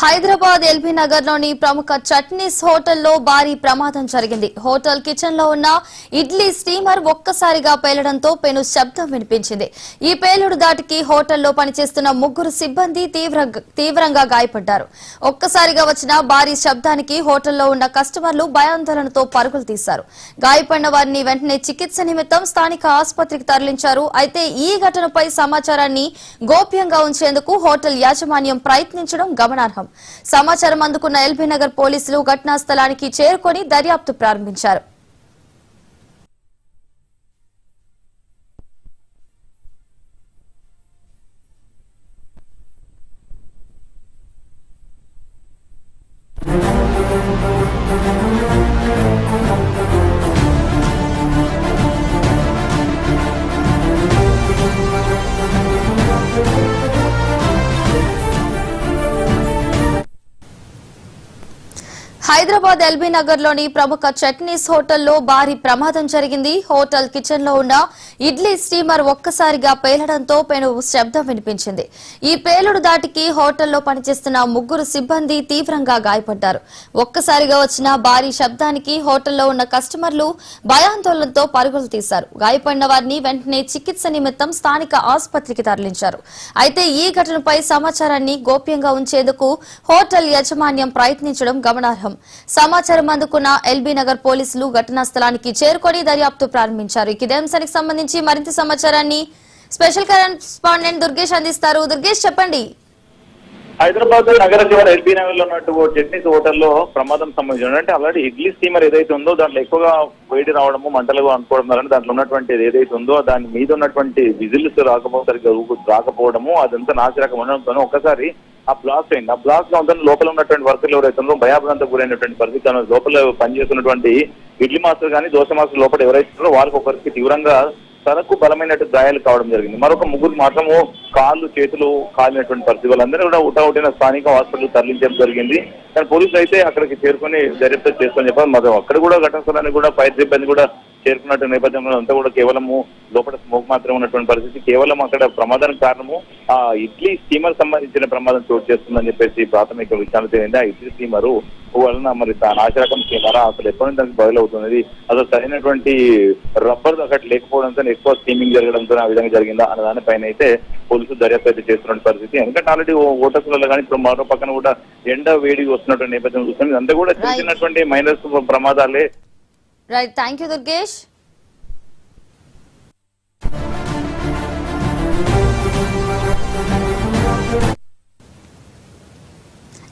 Hyderabad LB Nagar లోని ప్రముఖ చట్నీస్ హోటల్లో భారీ ప్రమాదం జరిగింది. హోటల్ కిచెన్ లో ఉన్న ఇడ్లీ స్టీమర్ ఒక్కసారిగా పేలడంతో పెను శబ్దం వినిపించింది. ఈ పేలుడు దాటికి హోటల్లో పనిచేస్తున్న ముగ్గురు సిబ్బంది తీవ్రంగా గాయపడ్డారు. ఒక్కసారిగా వచ్చిన భారీ శబ్దానికి హోటల్లో ఉన్న కస్టమర్లు భయాందోళనతో పరుగులు తీశారు. గాయపడిన వారిని వెంటనే చికిత్స నిమిత్తం స్థానిక ఆసుపత్రికి తరలించారు. అయితే ఈ ఘటనపై సమాచారాన్ని గోప్యంగా ఉంచేందుకు హోటల్ యాజమాన్యం ప్రయత్నించడం గమనార్హం. సమాచారం అందుకున్న ఎల్బీ నగర్ పోలీసులు ఘటనా స్థలానికి చేరుకొని దర్యాప్తు ప్రారంభించారు. హైదరాబాద్ ఎల్బీ నగర్ లోని ప్రముఖ చట్నీస్ హోటల్లో భారీ ప్రమాదం జరిగింది. హోటల్ కిచెన్ లో ఉన్న ఇడ్లీ స్టీమర్ ఒక్కసారిగా పేలడంతో పెను శబ్దం వినిపించింది. ఈ పేలుడు దాటికి హోటల్లో పనిచేస్తున్న ముగ్గురు సిబ్బంది తీవ్రంగా గాయపడ్డారు. ఒక్కసారిగా వచ్చిన భారీ శబ్దానికి హోటల్లో ఉన్న కస్టమర్లు భయాందోళనతో పరుగులు తీశారు. గాయపడిన వారిని వెంటనే చికిత్స నిమిత్తం స్థానిక ఆసుపత్రికి తరలించారు. అయితే ఈ ఘటనపై సమాచారాన్ని గోప్యంగా ఉంచేందుకు హోటల్ యాజమాన్యం ప్రయత్నించడం గమనార్హం. సమాచారం అందుకున్న ఎల్బీ నగర్ పోలీసులు ఘటనా స్థలానికి చేరుకొని దర్యాప్తు ప్రారంభించారు. ఇదే అంశానికి సంబంధించి మరింత సమాచారాన్ని స్పెషల్ కరెస్పాండెంట్ దుర్గేష్ అందిస్తారు. దుర్గేష్, చెప్పండి. హైదరాబాద్ నగర శివారు ఎల్బీ నగర్ లో ఉన్నట్టు చట్నీస్ హోటల్లో ప్రమాదం సంబంధించిన అంటే ఆల్రెడీ ఇడ్లీ స్టీమర్ ఏదైతే ఉందో దాంట్లో ఎక్కువగా వేడి రావడము, మంటలుగా అనుకోవడం వల్ల దాంట్లో ఉన్నటువంటి ఏదైతే ఉందో దాని మీద ఉన్నటువంటి విజిల్స్ రాకపోవడము అదంతా నాసిరకం ఉండడంతో ఒక్కసారి ఆ బ్లాస్ట్ అయింది. ఆ బ్లాస్ట్ లో లోపల ఉన్నటువంటి వర్కర్లు ఎవరైతే ఉందో భయాభ్రాంతం గురైనటువంటి పరిస్థితి. లోపల పనిచేస్తున్నటువంటి ఇడ్లీ మాస్టర్ కానీ దోశ మాస్టర్ లోపల ఎవరైతే ఉన్నారో వారికి ఒకరికి తీవ్రంగా తనకు బలమైనట్టు గాయాలు కావడం జరిగింది. మరొక ముగ్గురు మాత్రము కాళ్ళు చేతులు కాలినటువంటి పరిస్థితి. వాళ్ళందరూ కూడా ఉటావుటిన స్థానిక హాస్పిటల్ తరలించడం జరిగింది. కానీ పోలీసులు అయితే అక్కడికి చేరుకొని దర్యాప్తు చేస్తామని చెప్పారు. మరి అక్కడ కూడా ఘటన స్థలానికి కూడా ఫైర్ సిబ్బంది కూడా చేరుకున్నట్టు నేపథ్యంలో అంతా కూడా కేవలము లోపల స్మోక్ మాత్రమే ఉన్నటువంటి పరిస్థితి. కేవలం అక్కడ ప్రమాదానికి కారణము ఆ ఇడ్లీ స్టీమర్ సంబంధించిన ప్రమాదం చోటు చేస్తుందని చెప్పేసి ప్రాథమిక విషయాలు తెలియంది. ఆ ఇడ్లీ స్టీమరు వలన మరి నాశరకం స్టీమర్ అసలు ఎప్పటి నుంచి దానికి బయలవుతున్నది, అసలు సరైనటువంటి రబ్బర్ అక్కడ లేకపోవడంతో ఎక్కువ స్టీమింగ్ జరగడంతో ఆ విధంగా జరిగిందా అన్న దానిపైన అయితే పోలీసులు దర్యాప్తు అయితే చేస్తున్న పరిస్థితి. ఎందుకంటే ఆల్రెడీ హోటల్స్లలో కానీ ఇప్పుడు మరో పక్కన కూడా ఎండ వేడి వస్తున్నటువంటి నేపథ్యం చూస్తుంది. అంతా కూడా చిన్నటువంటి మైనస్ ప్రమాదాలే. Right, thank you Durgesh.